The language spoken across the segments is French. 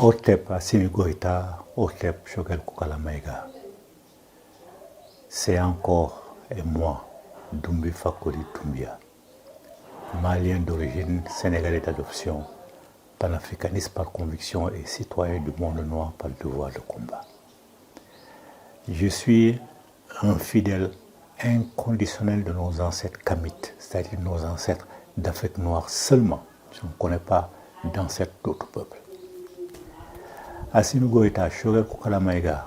Hotep Assimi Goïta, Hotep Choguel Koukala Maïga. C'est encore et moi, Doumbé Fakoli Doumbia, malien d'origine, sénégalais d'adoption, panafricaniste par conviction et citoyen du monde noir par devoir de combat. Je suis un fidèle inconditionnel de nos ancêtres kamites, c'est-à-dire nos ancêtres d'Afrique noire seulement. Je ne connais pas d'ancêtres d'autres peuples. Assimi Goïta, Choguel Koukala Maïga.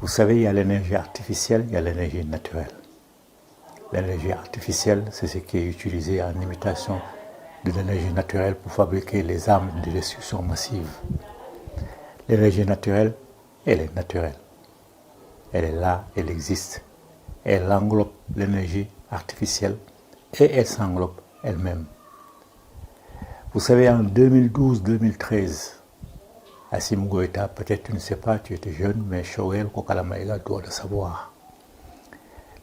Vous savez, il y a l'énergie artificielle, il y a l'énergie naturelle. L'énergie artificielle, c'est ce qui est utilisé en imitation de l'énergie naturelle pour fabriquer les armes de destruction massive. L'énergie naturelle, elle est naturelle. Elle est là, elle existe. Elle englobe l'énergie artificielle et elle s'englobe elle-même. Vous savez, en 2012-2013, Assimi Goïta, peut-être tu ne sais pas, tu étais jeune, mais Choguel Koukala Maïga doit le savoir.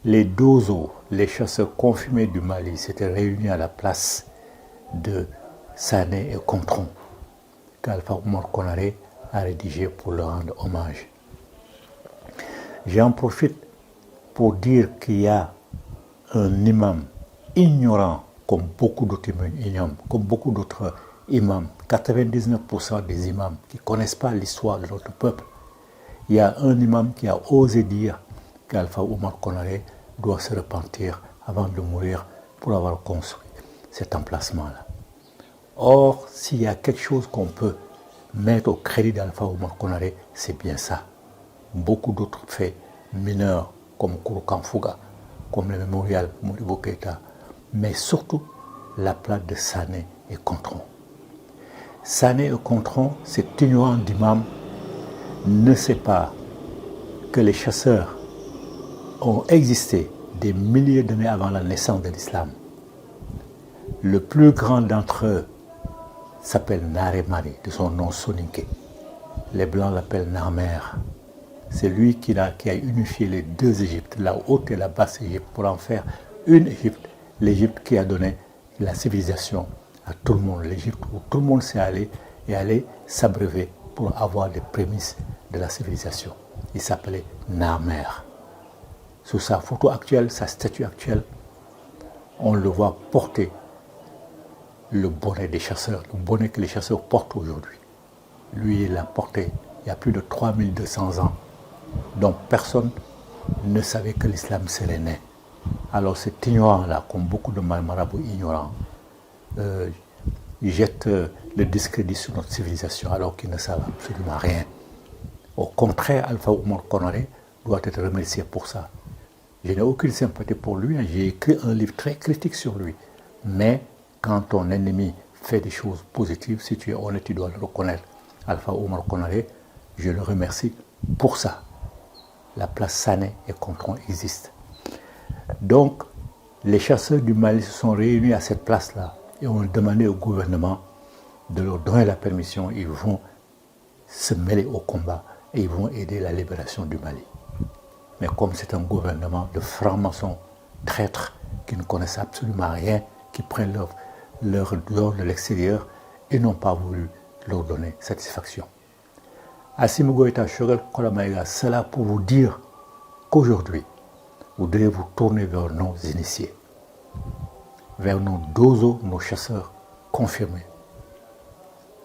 Les Dozo, les chasseurs confirmés du Mali, s'étaient réunis à la place de Sané et Contron, qu'Alpha Oumar Konaré a rédigé pour leur rendre hommage. J'en profite pour dire qu'il y a un imam ignorant, comme beaucoup d'autres imams, 99% des imams qui ne connaissent pas l'histoire de notre peuple. Il y a un imam qui a osé dire qu'Alpha Oumar Konaré doit se repentir avant de mourir pour avoir construit cet emplacement-là. Or, s'il y a quelque chose qu'on peut mettre au crédit d'Alpha Oumar Konaré, c'est bien ça. Beaucoup d'autres faits mineurs, comme Kouroukanfouga, comme le mémorial Modibo Keïta, mais surtout la plate de Sané et Contron. Sané et Contron, cet ignorant d'imam, ne sait pas que les chasseurs ont existé des milliers d'années avant la naissance de l'islam. Le plus grand d'entre eux s'appelle Nare Mari, de son nom soninké. Les Blancs l'appellent Narmer. C'est lui qui a unifié les deux Égyptes, la haute et la basse Égypte, pour en faire une Égypte, l'Égypte qui a donné la civilisation à tout le monde, l'Égypte où tout le monde s'est allé et allé s'abreuver pour avoir les prémices de la civilisation. Il s'appelait Narmer. Sous sa photo actuelle, sa statue actuelle, on le voit porter le bonnet des chasseurs, le bonnet que les chasseurs portent aujourd'hui. Lui, il l'a porté il y a plus de 3200 ans. Donc personne ne savait que l'islam serait né. Alors cet ignorant-là, comme beaucoup de marabouts ignorants, jette le discrédit sur notre civilisation alors qu'ils ne savent absolument rien. Au contraire, Alpha Oumar Konaré doit être remercié pour ça. Je n'ai aucune sympathie pour lui, j'ai écrit un livre très critique sur lui. Mais quand ton ennemi fait des choses positives, si tu es honnête, tu dois le reconnaître. Alpha Oumar Konaré, je le remercie pour ça. La place Sané et Contron existe. Donc, les chasseurs du Mali se sont réunis à cette place-là et ont demandé au gouvernement de leur donner la permission. Ils vont se mêler au combat et ils vont aider la libération du Mali. Mais comme c'est un gouvernement de francs-maçons traîtres qui ne connaissent absolument rien, qui prennent leur de l'extérieur, ils n'ont pas voulu leur donner satisfaction. Assimi Goïta, Choguel Koukala Maïga, cela pour vous dire qu'aujourd'hui, vous devez vous tourner vers nos initiés, vers nos Dozo, nos chasseurs confirmés,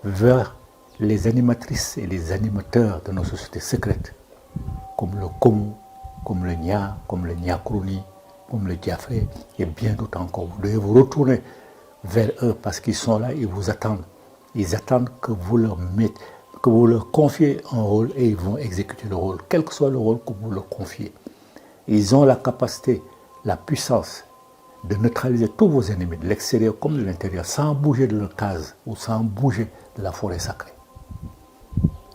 vers les animatrices et les animateurs de nos sociétés secrètes, comme le Komu, comme le Nya, comme le Nyakroni, comme le Diafré et bien d'autres encore. Vous devez vous retourner vers eux parce qu'ils sont là, ils vous attendent. Ils attendent que vous leur confiez un rôle et ils vont exécuter le rôle, quel que soit le rôle que vous leur confiez. Ils ont la capacité, la puissance de neutraliser tous vos ennemis, de l'extérieur comme de l'intérieur, sans bouger de leur case ou sans bouger de la forêt sacrée.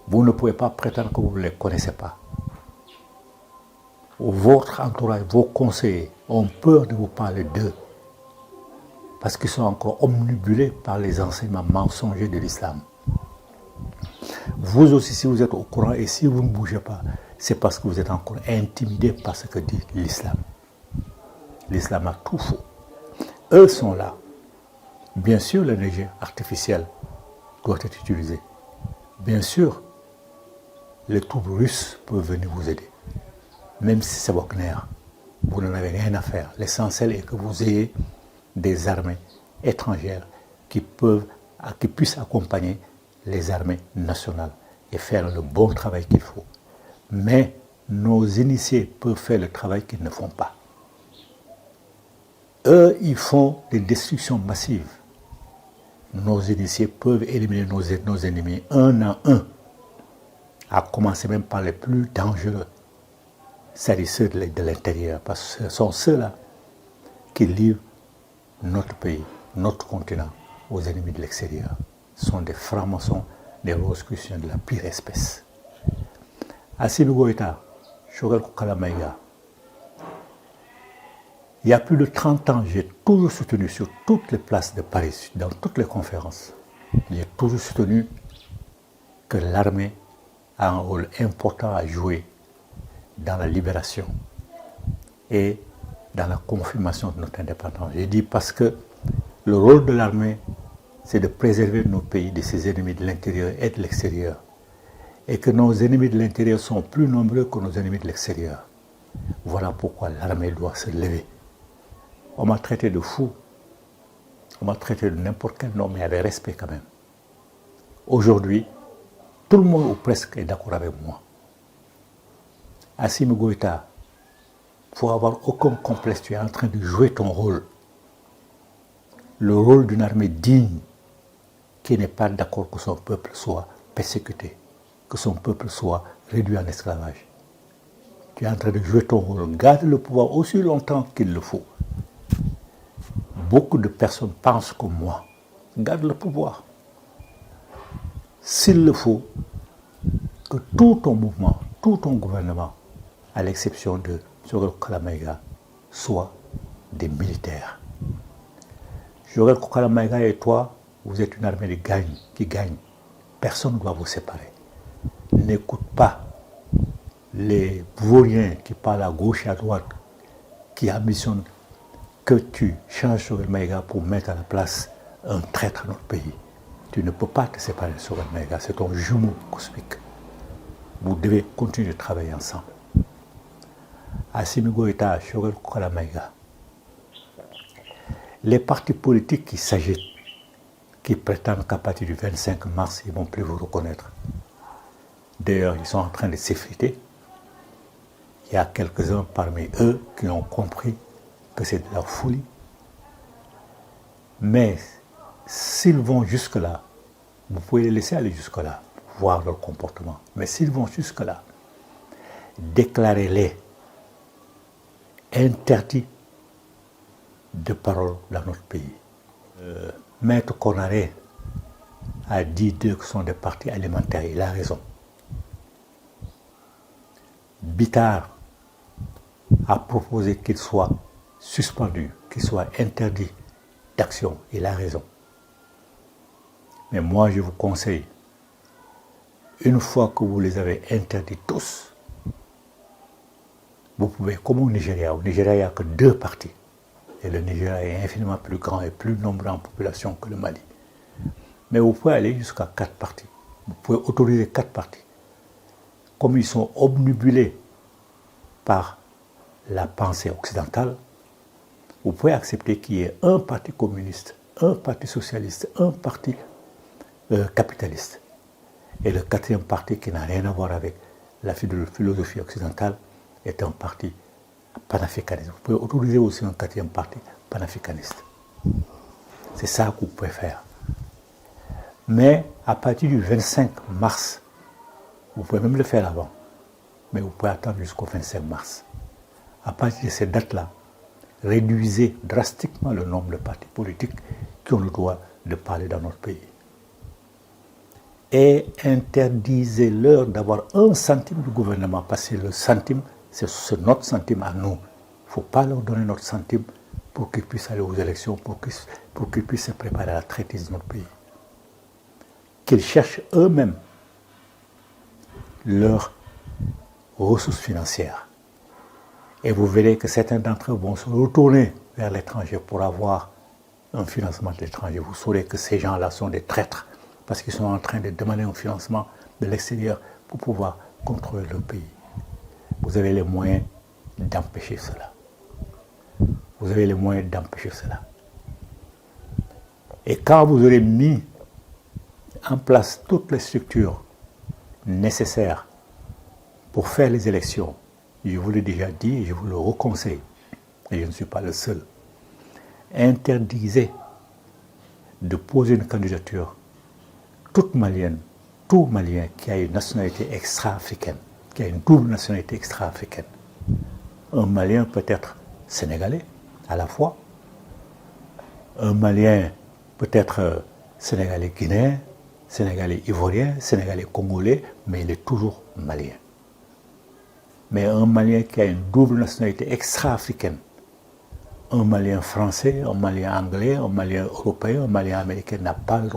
Vous ne pouvez pas prétendre que vous ne les connaissez pas. Votre entourage, vos conseillers ont peur de vous parler d'eux parce qu'ils sont encore omnibulés par les enseignements mensongers de l'islam. Vous aussi, si vous êtes au courant et si vous ne bougez pas, c'est parce que vous êtes encore intimidé par ce que dit l'islam. L'islam a tout faux. Eux sont là. Bien sûr, l'énergie artificielle doit être utilisée. Bien sûr, les troupes russes peuvent venir vous aider. Même si c'est Wagner, vous n'en avez rien à faire. L'essentiel est que vous ayez des armées étrangères qui puissent accompagner les armées nationales et faire le bon travail qu'il faut. Mais nos initiés peuvent faire le travail qu'ils ne font pas. Eux, ils font des destructions massives. Nos initiés peuvent éliminer nos ennemis un à un, à commencer même par les plus dangereux, c'est-à-dire ceux de l'intérieur, parce que ce sont ceux-là qui livrent notre pays, notre continent, aux ennemis de l'extérieur. Ce sont des francs-maçons, des Rosicruciens de la pire espèce. Assimi Goïta, Choguel Kokala Maïga, il y a plus de 30 ans, j'ai toujours soutenu sur toutes les places de Paris, dans toutes les conférences, j'ai toujours soutenu que l'armée a un rôle important à jouer dans la libération et dans la confirmation de notre indépendance. J'ai dit parce que le rôle de l'armée, c'est de préserver nos pays de ses ennemis de l'intérieur et de l'extérieur. Et que nos ennemis de l'intérieur sont plus nombreux que nos ennemis de l'extérieur. Voilà pourquoi l'armée doit se lever. On m'a traité de fou, on m'a traité de n'importe quel nom, mais avec respect quand même. Aujourd'hui, tout le monde ou presque est d'accord avec moi. Assimi Goïta, il faut avoir aucun complexe, tu es en train de jouer ton rôle. Le rôle d'une armée digne, qui n'est pas d'accord que son peuple soit persécuté, que son peuple soit réduit en esclavage. Tu es en train de jouer ton rôle. Garde le pouvoir aussi longtemps qu'il le faut. Beaucoup de personnes pensent comme moi. Garde le pouvoir. S'il le faut, que tout ton mouvement, tout ton gouvernement, à l'exception de Choguel Kokala Maïga, soit des militaires. Choguel Kokala Maïga et toi, vous êtes une armée qui gagne. Personne ne doit vous séparer. N'écoute pas les vauriens qui parlent à gauche et à droite, qui ambitionnent que tu changes Choguel Maïga pour mettre à la place un traître à notre pays. Tu ne peux pas te séparer de Choguel Maïga, c'est ton jumeau cosmique. Vous devez continuer de travailler ensemble. Assimi Goïta, Choguel Kokala Maïga, les partis politiques qui s'agitent, qui prétendent qu'à partir du 25 mars, ils ne vont plus vous reconnaître. D'ailleurs, ils sont en train de s'effriter. Il y a quelques-uns parmi eux qui ont compris que c'est de la folie. Mais s'ils vont jusque-là, vous pouvez les laisser aller jusque-là, voir leur comportement. Mais s'ils vont jusque-là, déclarez-les interdits de parole dans notre pays. Maître Konaré a dit d'eux que ce sont des partis alimentaires, il a raison. Bitar a proposé qu'ils soient suspendus, qu'ils soient interdits d'action, il a raison. Mais moi je vous conseille, une fois que vous les avez interdits tous, vous pouvez, comme au Nigeria, il n'y a que 2 partis. Et le Nigeria est infiniment plus grand et plus nombreux en population que le Mali. Mais vous pouvez aller jusqu'à 4 partis. Vous pouvez autoriser 4 partis. Comme ils sont obnubilés par la pensée occidentale, vous pouvez accepter qu'il y ait un parti communiste, un parti socialiste, un parti capitaliste. Et le 4e parti qui n'a rien à voir avec la philosophie occidentale est un parti panafricaniste. Vous pouvez autoriser aussi un 4e parti panafricaniste. C'est ça que vous pouvez faire. Mais à partir du 25 mars, vous pouvez même le faire avant, mais vous pouvez attendre jusqu'au 25 mars. À partir de cette date-là, réduisez drastiquement le nombre de partis politiques qui ont le droit de parler dans notre pays. Et interdisez-leur d'avoir 1 centime du gouvernement, parce que le centime, c'est notre centime à nous. Il ne faut pas leur donner notre centime pour qu'ils puissent aller aux élections, pour qu'ils puissent se préparer à la traitise de notre pays. Qu'ils cherchent eux-mêmes leurs ressources financières. Et vous verrez que certains d'entre eux vont se retourner vers l'étranger pour avoir un financement de l'étranger. Vous saurez que ces gens-là sont des traîtres parce qu'ils sont en train de demander un financement de l'extérieur pour pouvoir contrôler le pays. Vous avez les moyens d'empêcher cela. Vous avez les moyens d'empêcher cela. Et quand vous aurez mis en place toutes les structures nécessaires pour faire les élections, je vous l'ai déjà dit et je vous le reconseille, et je ne suis pas le seul, interdisez de poser une candidature toute malienne, tout malien qui a une nationalité extra-africaine, qui a une double nationalité extra-africaine. Un malien peut être sénégalais à la fois, un malien peut être sénégalais guinéen, sénégalais ivoirien, sénégalais congolais, mais il est toujours malien. Mais un malien qui a une double nationalité extra-africaine, un malien français, un malien anglais, un malien européen, un malien américain n'a pas le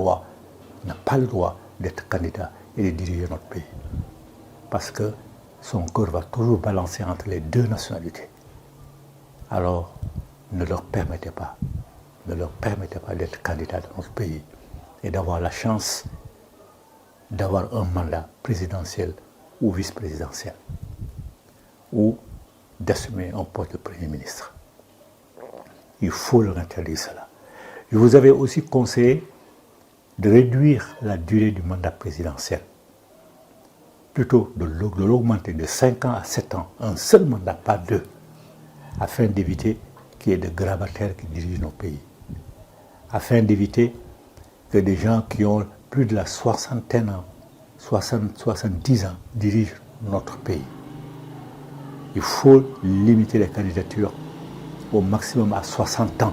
droit d'être candidat et de diriger notre pays. Parce que son cœur va toujours balancer entre les deux nationalités. Alors, ne leur permettez pas d'être candidat dans notre pays et d'avoir la chance d'avoir un mandat présidentiel ou vice-présidentiel ou d'assumer un poste de Premier ministre. Il faut leur interdire cela. Je vous avais aussi conseillé de réduire la durée du mandat présidentiel, plutôt de l'augmenter de 5 ans à 7 ans, un seul mandat, pas deux, afin d'éviter qu'il y ait de grabataires qui dirigent nos pays, afin d'éviter que des gens qui ont plus de la soixantaine ans, 70 ans, dirigent notre pays. Il faut limiter les candidatures au maximum à 60 ans.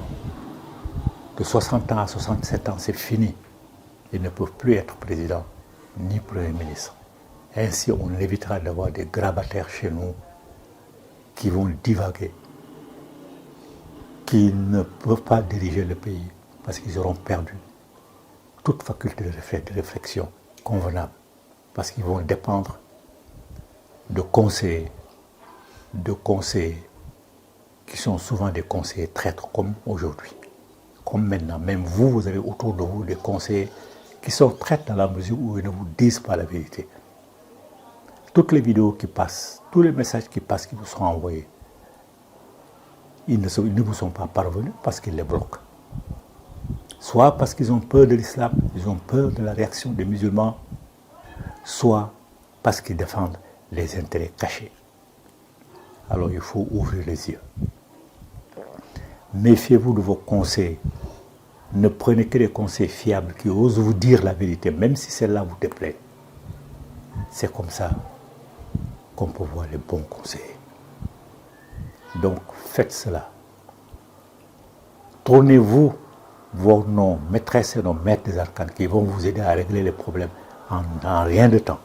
De 60 ans à 67 ans, c'est fini. Ils ne peuvent plus être président ni Premier ministre. Ainsi, on évitera d'avoir des grabataires chez nous qui vont divaguer, qui ne peuvent pas diriger le pays parce qu'ils auront perdu toute faculté de réflexion convenable, parce qu'ils vont dépendre de conseillers qui sont souvent des conseillers traîtres comme aujourd'hui. Comme maintenant, même vous avez autour de vous des conseillers qui sont traîtres dans la mesure où ils ne vous disent pas la vérité. Toutes les vidéos qui passent, tous les messages qui passent, qui vous sont envoyés, ils ne vous sont pas parvenus parce qu'ils les bloquent. Soit parce qu'ils ont peur de l'islam, ils ont peur de la réaction des musulmans, soit parce qu'ils défendent les intérêts cachés. Alors il faut ouvrir les yeux. Méfiez-vous de vos conseils. Ne prenez que des conseils fiables qui osent vous dire la vérité, même si celle-là vous déplaît. C'est comme ça qu'on peut voir les bons conseils. Donc faites cela. Tournez-vous vers nos maîtresses et nos maîtres des arcanes qui vont vous aider à régler les problèmes en rien de temps.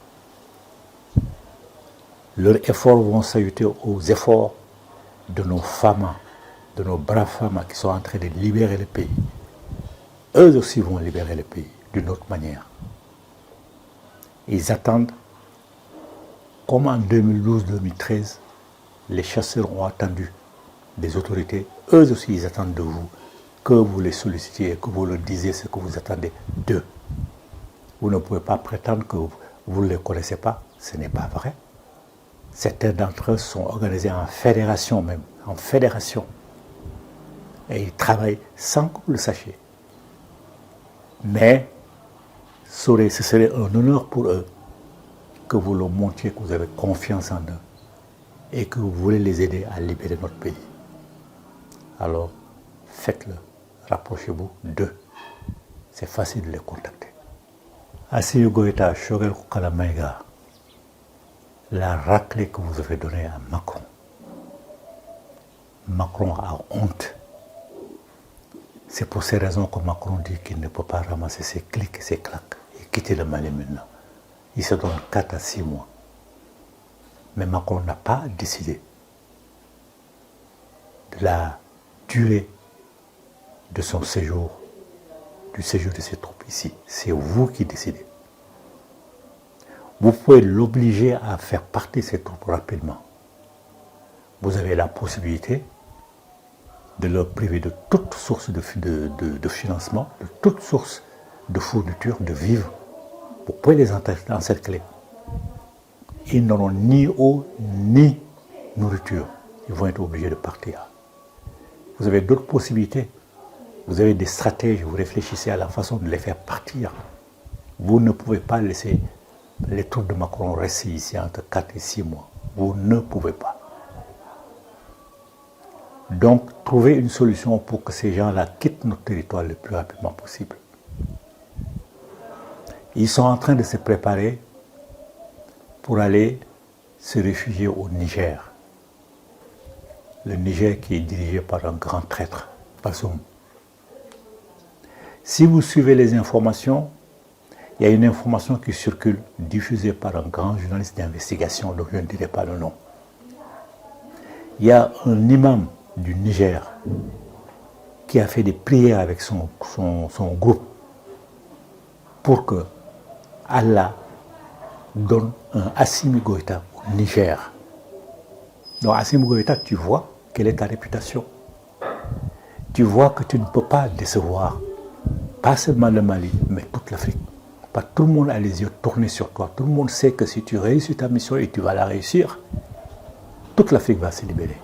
Leurs efforts vont s'ajouter aux efforts de nos femmes, de nos braves femmes qui sont en train de libérer le pays. Eux aussi vont libérer le pays d'une autre manière. Ils attendent, comme en 2012-2013, les chasseurs ont attendu des autorités. Eux aussi, ils attendent de vous que vous les sollicitiez, que vous leur disiez ce que vous attendez d'eux. Vous ne pouvez pas prétendre que vous ne les connaissez pas. Ce n'est pas vrai. Certains d'entre eux sont organisés en fédération même, en fédération. Et ils travaillent sans que vous le sachiez. Mais ce serait un honneur pour eux que vous leur montriez que vous avez confiance en eux et que vous voulez les aider à libérer notre pays. Alors, faites-le. Rapprochez-vous d'eux. C'est facile de les contacter. Assimi Goïta, Choguel Koukalamaïga, la raclée que vous avez donnée à Macron. Macron a honte. C'est pour ces raisons que Macron dit qu'il ne peut pas ramasser ses clics et ses claques et quitter le Mali maintenant. Il se donne 4 à 6 mois. Mais Macron n'a pas décidé de la durée de son séjour, du séjour de ses troupes ici. C'est vous qui décidez. Vous pouvez l'obliger à faire partir ses troupes rapidement. Vous avez la possibilité de leur priver de toute source de financement, de toute source de fourniture, de vivres. Vous pouvez les encercler ils n'auront ni eau ni nourriture. Ils vont être obligés de partir. Vous avez d'autres possibilités. Vous avez des stratèges, vous réfléchissez à la façon de les faire partir. Vous ne pouvez pas laisser les troupes de Macron rester ici entre 4 et 6 mois. Vous ne pouvez pas. Donc, trouvez une solution pour que ces gens-là quittent notre territoire le plus rapidement possible. Ils sont en train de se préparer pour aller se réfugier au Niger. Le Niger qui est dirigé par un grand traître, Bazoum. Si vous suivez les informations, il y a une information qui circule, diffusée par un grand journaliste d'investigation, dont je ne dirai pas le nom. Il y a un imam du Niger qui a fait des prières avec son groupe pour que Allah donne un Assimi Goïta au Niger. Donc Assimi Goïta, tu vois quelle est ta réputation. Tu vois que tu ne peux pas décevoir, pas seulement le Mali, mais toute l'Afrique. Pas tout le monde a les yeux tournés sur toi. Tout le monde sait que si tu réussis ta mission et tu vas la réussir, toute l'Afrique va se libérer.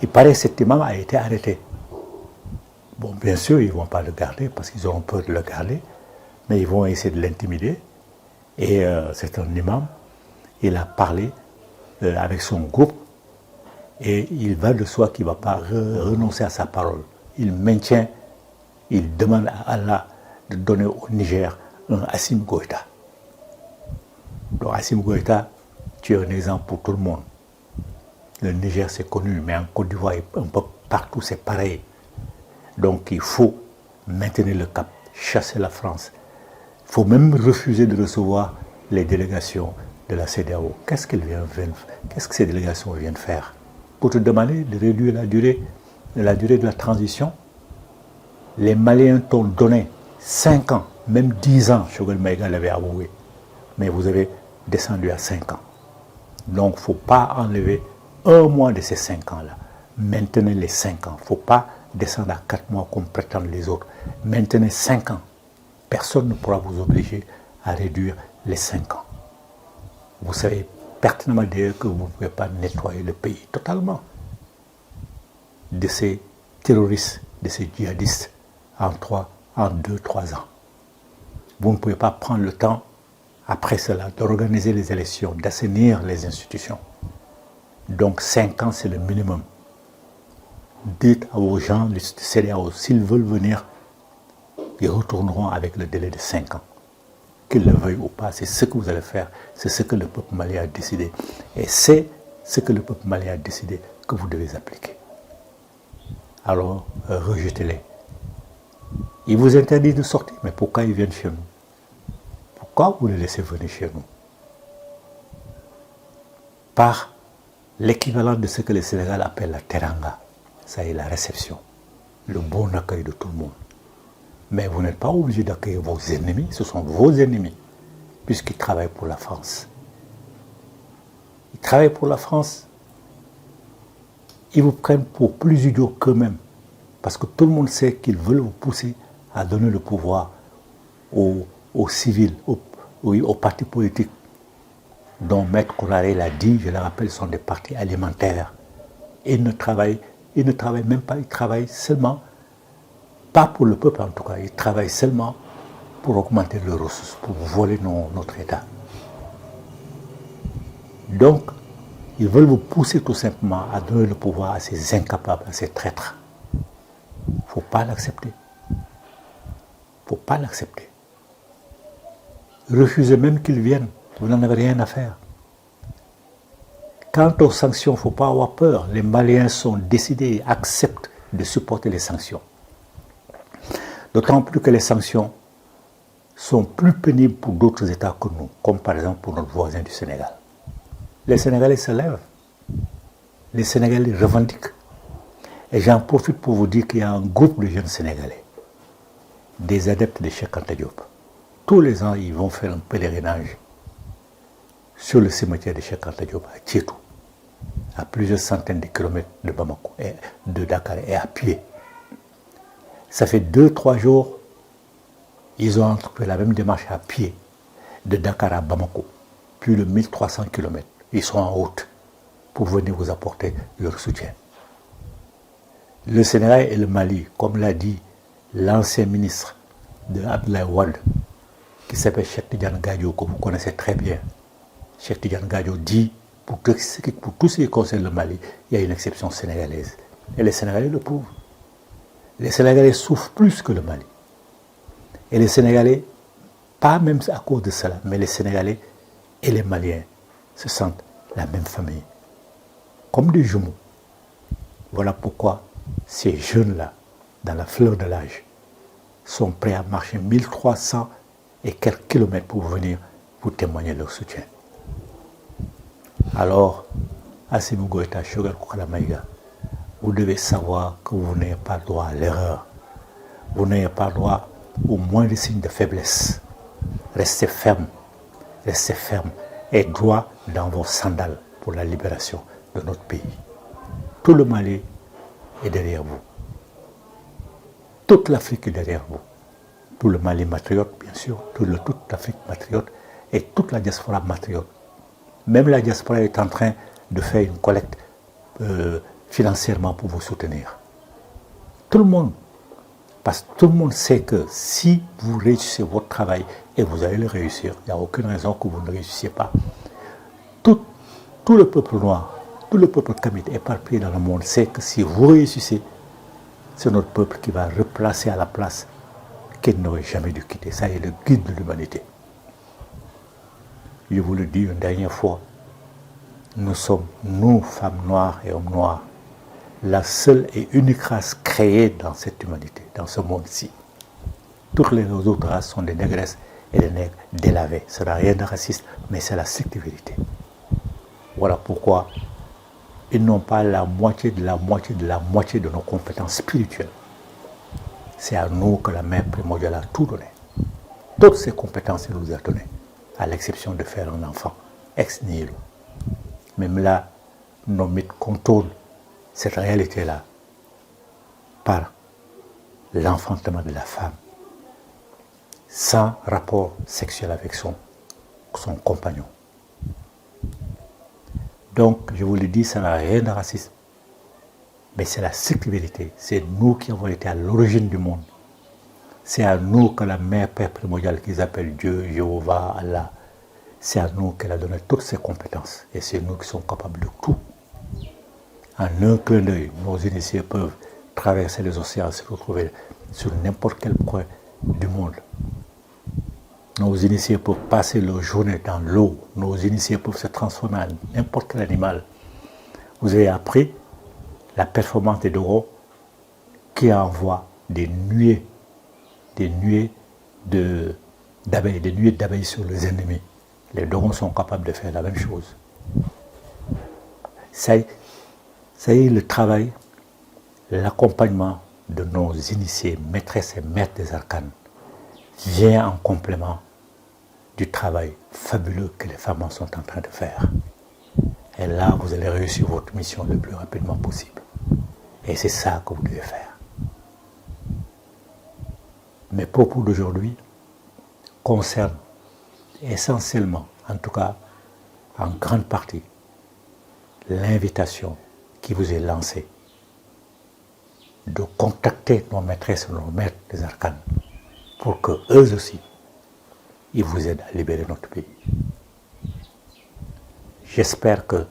Il paraît que cet imam a été arrêté. Bon, bien sûr, ils ne vont pas le garder parce qu'ils auront peur de le garder, mais ils vont essayer de l'intimider. Et c'est un imam, il a parlé avec son groupe et il va de soi qu'il ne va pas renoncer à sa parole. Il maintient, il demande à Allah de donner au Niger un Assimi Goïta. Donc Assimi Goïta, tu es un exemple pour tout le monde. Le Niger, c'est connu, mais en Côte d'Ivoire, un peu partout, c'est pareil. Donc il faut maintenir le cap, chasser la France. Il faut même refuser de recevoir les délégations de la CEDEAO. Qu'est-ce que ces délégations viennent faire? Pour te demander de réduire la durée de la transition. Les Maliens t'ont donné 5 ans, même 10 ans, Choguel Maïga l'avait avoué. Mais vous avez descendu à 5 ans. Donc il ne faut pas enlever un mois de ces 5 ans-là. Maintenez les 5 ans. Il ne faut pas descendre à 4 mois comme prétendent les autres. Maintenez 5 ans. Personne ne pourra vous obliger à réduire les 5 ans. Vous savez pertinemment d'ailleurs que vous ne pouvez pas nettoyer le pays totalement de ces terroristes, de ces djihadistes en 2-3 ans. Vous ne pouvez pas prendre le temps, après cela, d'organiser les élections, d'assainir les institutions. Donc 5 ans, c'est le minimum. Dites aux gens du CEDEAO, s'ils veulent venir, ils retourneront avec le délai de 5 ans. Qu'ils le veuillent ou pas, c'est ce que vous allez faire, c'est ce que le peuple malien a décidé. Et c'est ce que le peuple malien a décidé que vous devez appliquer. Alors, rejetez-les. Ils vous interdisent de sortir, mais pourquoi ils viennent chez nous? Pourquoi vous les laissez venir chez nous? Par l'équivalent de ce que le Sénégal appelle la teranga, ça est la réception, le bon accueil de tout le monde. Mais vous n'êtes pas obligé d'accueillir vos ennemis, ce sont vos ennemis, puisqu'ils travaillent pour la France. Ils travaillent pour la France, ils vous prennent pour plus idiots qu'eux-mêmes, parce que tout le monde sait qu'ils veulent vous pousser à donner le pouvoir aux civils, aux partis politiques, dont Maître Kouraré l'a dit, je le rappelle, sont des partis alimentaires. Ils ne travaillent même pas, ils travaillent seulement, pas pour le peuple en tout cas, ils travaillent seulement pour augmenter leurs ressources, pour voler notre État. Donc, ils veulent vous pousser tout simplement à donner le pouvoir à ces incapables, à ces traîtres. Il ne faut pas l'accepter. Il ne faut pas l'accepter. Refusez même qu'ils viennent, vous n'en avez rien à faire. Quant aux sanctions, il ne faut pas avoir peur. Les Maliens sont décidés et acceptent de supporter les sanctions. D'autant plus que les sanctions sont plus pénibles pour d'autres États que nous, comme par exemple pour notre voisin du Sénégal. Les Sénégalais se lèvent, les Sénégalais revendiquent. Et j'en profite pour vous dire qu'il y a un groupe de jeunes Sénégalais, des adeptes de Cheikh Anta Diop. Tous les ans, ils vont faire un pèlerinage sur le cimetière de Cheikh Anta Diop à Tietou, à plusieurs centaines de kilomètres de Bamako, et de Dakar, et à pied. Ça fait 2-3 jours, ils ont entrepris la même démarche à pied, de Dakar à Bamako. plus de 1300 kilomètres. Ils sont en route pour venir vous apporter leur soutien. Le Sénégal et le Mali, comme l'a dit l'ancien ministre de Abdoulaye Wade, qui s'appelle Cheikh Tidiane Gadio, que vous connaissez très bien. Cheikh Tidiane Gadio dit, pour tout ce qui concerne le Mali, il y a une exception sénégalaise. Et les Sénégalais le prouvent. Les Sénégalais souffrent plus que le Mali. Et les Sénégalais, pas même à cause de cela, mais les Sénégalais et les Maliens se sentent la même famille, comme des jumeaux. Voilà pourquoi ces jeunes-là, dans la fleur de l'âge, sont prêts à marcher 1300 et quelques kilomètres pour venir vous témoigner leur soutien. Alors, Assimi Goïta, Choguel Koukala Maïga, vous devez savoir que vous n'avez pas droit à l'erreur. Vous n'avez pas droit au moindre signe de faiblesse. Restez ferme et droit dans vos sandales pour la libération de notre pays. Tout le Mali est derrière vous. Toute l'Afrique est derrière vous. Tout le Mali matriote, bien sûr, toute l'Afrique matriote et toute la diaspora matriote. Même la diaspora est en train de faire une collecte financièrement pour vous soutenir. Tout le monde. Parce que tout le monde sait que si vous réussissez votre travail, et vous allez le réussir, il n'y a aucune raison que vous ne réussissiez pas. Tout le peuple noir, tout le peuple kamite éparpillé dans le monde sait que si vous réussissez, c'est notre peuple qui va replacer à la place qu'il n'aurait jamais dû quitter. Ça est le guide de l'humanité. Je vous le dis une dernière fois, nous sommes, nous, femmes noires et hommes noirs, la seule et unique race créée dans cette humanité, dans ce monde-ci. Toutes les autres races sont des négresses et des nègres délavés. Ce n'a rien de raciste, mais c'est la stricte vérité. Voilà pourquoi ils n'ont pas la moitié de nos compétences spirituelles. C'est à nous que la mère primordiale a tout donné. Toutes ces compétences, elle nous a données, à l'exception de faire un enfant, ex nihilo. Même là, nos mythes contournent cette réalité-là par l'enfantement de la femme, sans rapport sexuel avec son compagnon. Donc, je vous le dis, ça n'a rien de raciste, mais c'est la stricte vérité. C'est nous qui avons été à l'origine du monde. C'est à nous que la mère Père primordiale qu'ils appellent Dieu, Jéhovah, Allah, c'est à nous qu'elle a donné toutes ses compétences. Et c'est nous qui sommes capables de tout. En un clin d'œil, nos initiés peuvent traverser les océans, se retrouver sur n'importe quel point du monde. Nos initiés peuvent passer leur journée dans l'eau. Nos initiés peuvent se transformer en n'importe quel animal. Vous avez appris la performance des dragons qui envoient des nuées d'abeilles sur les ennemis. Les dragons sont capables de faire la même chose. Ça y est, le travail, l'accompagnement de nos initiés, maîtresses et maîtres des arcanes, vient en complément du travail fabuleux que les femmes sont en train de faire. Et là, vous allez réussir votre mission le plus rapidement possible. Et c'est ça que vous devez faire. Mes propos d'aujourd'hui concernent essentiellement, en tout cas en grande partie, l'invitation qui vous est lancée de contacter nos maîtresses et nos maîtres des arcanes pour que eux aussi, ils vous aident à libérer notre pays. J'espère que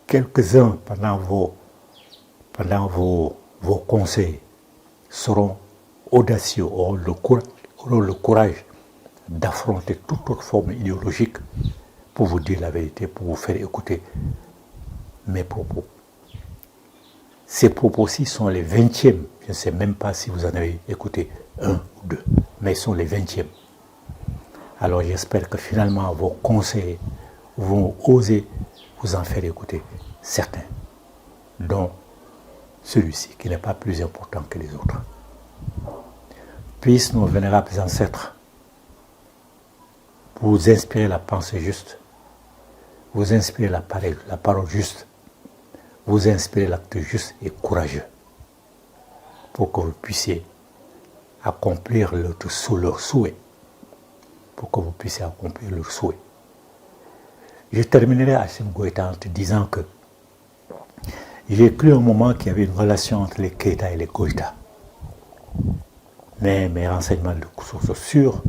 quelques-uns pendant vos conseils seront audacieux, auront le courage d'affronter toute autre forme idéologique pour vous dire la vérité, pour vous faire écouter mes propos. Ces propos-ci sont les 20e. Je ne sais même pas si vous en avez écouté un ou deux, mais ils sont les 20e. Alors j'espère que finalement vos conseils vont oser vous en faire écouter certains, dont celui-ci, qui n'est pas plus important que les autres. Puissent nos vénérables ancêtres vous inspirer la pensée juste, vous inspirer la parole juste, vous inspirer l'acte juste et courageux, pour que vous puissiez accomplir leur souhait, pour que vous puissiez accomplir leur souhait Je terminerai Assimi Goïta en te disant que j'ai cru un moment qu'il y avait une relation entre les Keïta et les Goïta. Mais mes renseignements de sources sûres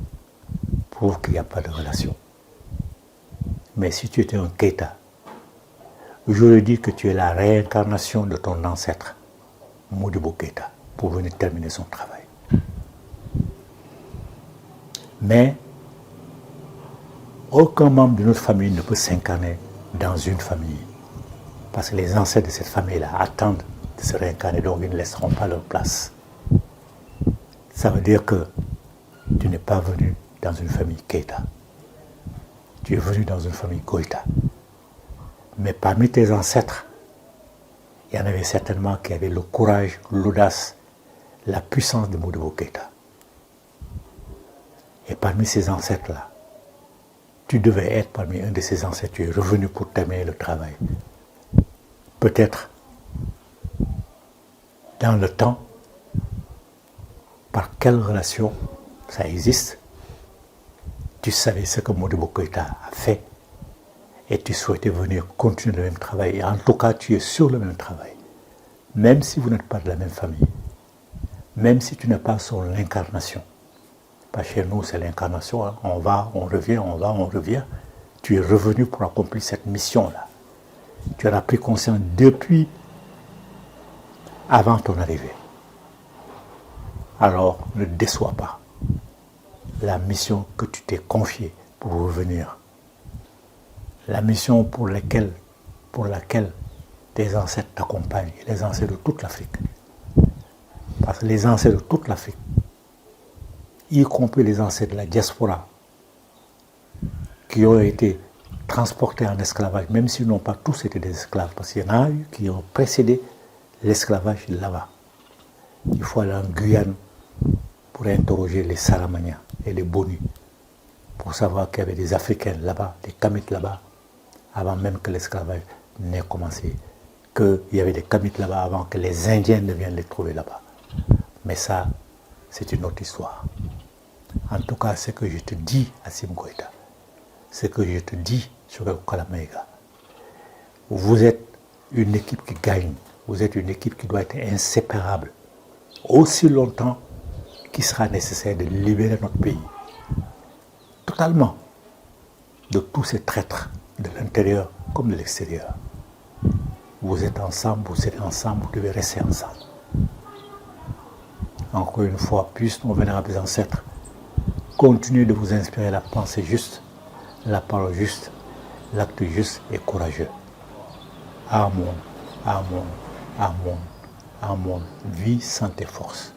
prouvent qu'il n'y a pas de relation. Mais si tu étais un Keïta, j'aurais dit que tu es la réincarnation de ton ancêtre, Modibo Keïta, pour venir terminer son travail. Mais aucun membre de notre famille ne peut s'incarner dans une famille. Parce que les ancêtres de cette famille-là attendent de se réincarner, donc ils ne laisseront pas leur place. Ça veut dire que tu n'es pas venu dans une famille Keïta. Tu es venu dans une famille Goïta. Mais parmi tes ancêtres, il y en avait certainement qui avaient le courage, l'audace, la puissance de Modibo Keïta. Et parmi ces ancêtres-là, tu devais être parmi un de ces ancêtres. Tu es revenu pour terminer le travail. Peut-être, dans le temps, par quelle relation ça existe, tu savais ce que Modibo Keïta a fait et tu souhaitais venir continuer le même travail. Et en tout cas, tu es sur le même travail. Même si vous n'êtes pas de la même famille, même si tu n'es pas son incarnation. Pas chez nous, c'est l'incarnation. Hein. On va, on revient, on va, on revient. Tu es revenu pour accomplir cette mission-là. Tu en as pris conscience depuis avant ton arrivée. Alors, ne déçois pas la mission que tu t'es confiée pour revenir. La mission pour laquelle tes ancêtres t'accompagnent, les ancêtres de toute l'Afrique. Parce que les ancêtres de toute l'Afrique, y compris les ancêtres de la diaspora, qui ont été transportés en esclavage, même s'ils n'ont pas tous été des esclaves, parce qu'il y en a eu qui ont précédé l'esclavage là-bas. Il faut aller en Guyane pour interroger les Saramaniens et les Bonus, pour savoir qu'il y avait des Africains là-bas, des Kamites là-bas, avant même que l'esclavage n'ait commencé, qu'il y avait des Kamites là-bas avant que les Indiens ne viennent les trouver là-bas. Mais ça, c'est une autre histoire. En tout cas, ce que je te dis, Assimi Goïta, ce que je te dis sur le Kalamega, vous êtes une équipe qui gagne, vous êtes une équipe qui doit être inséparable, aussi longtemps qu'il sera nécessaire de libérer notre pays, totalement, de tous ces traîtres, de l'intérieur comme de l'extérieur. Vous êtes ensemble, vous serez ensemble, vous devez rester ensemble. Encore une fois, puissent nos vénérables ancêtres continuer de vous inspirer la pensée juste, la parole juste, l'acte juste et courageux. Amen, amen, amen, amen. Vie, santé, force.